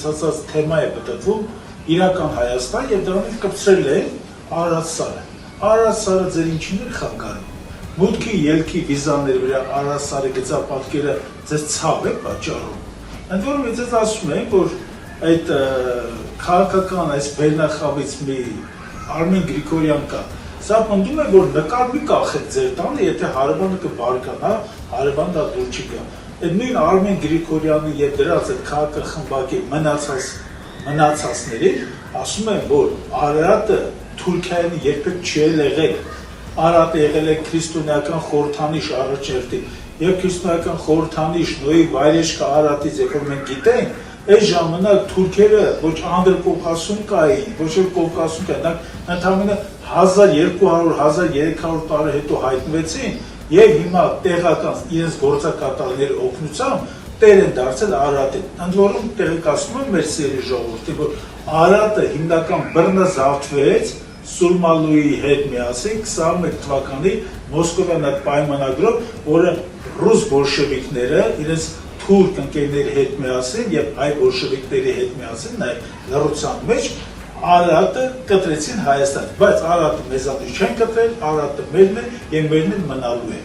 ցածած թեմա է պատտվում իրական Հայաստան եւ դրանից կպցրել է Արարատ սարը։ Արարատ սարը ձեր ինչին է խանգարում։ Մուտքի ելքի վիզաների վրա Արարատ սարի գծապատկերը ձեզ ցավ է պատճառում։ Ընդ որում ես ասում եմ, որ այդ քաղաքական այս բերնախավից մի Արմեն Գրիգորյան կա։ Սա պնդում է, որ նկար մի կախեք ձեր տանը, եթե հարևանը կբարկանա, հարևան դա դուր չի գա։ Այդ նույն Արմեն Գրիգորյանը եւ դրանց այդ քաղաքախմբակի մնացածների ասում են, որ Արարատը Թուրքիայում երբեք չի եղել։ Արարատը եղել է քրիստոնեական խորհրդանիշ առաջերտի եւ քրիստոնեական խորհրդանիշ նոյի վայրեջքը Արարատից երբ որ մենք գիտենք, այս ժամանակ թուրքերը ոչ Անդրկովկասում կային, ոչ էլ Կովկասում կային, ընդամենը 1200-1300 տարի հետո հայտնվեցին եւ հիմա տեղական իրենց գործակատարների օգնությամբ տեր են դարձել Արարատին։ Ընդ որում տեղեկացնում եմ մեր սիրելի ժողովրդին, որ Արարատը հիմնական բռնազավթվեց Սուրմալուի հետ միասին 21 թվականի Մոսկովյան այդ պայմանագրով, որը ռուս բոլշևիկները իրենց թուրք ընկերների հետ միասին եւ հայ բոլշևիկների հետ միասին նաեւ լռության մեջ Արարատը կտրեցին Հայաստան, բայց Արարատը մեզանից չեն կտրել, Արարատը մերն է եւ մերն մնալու է։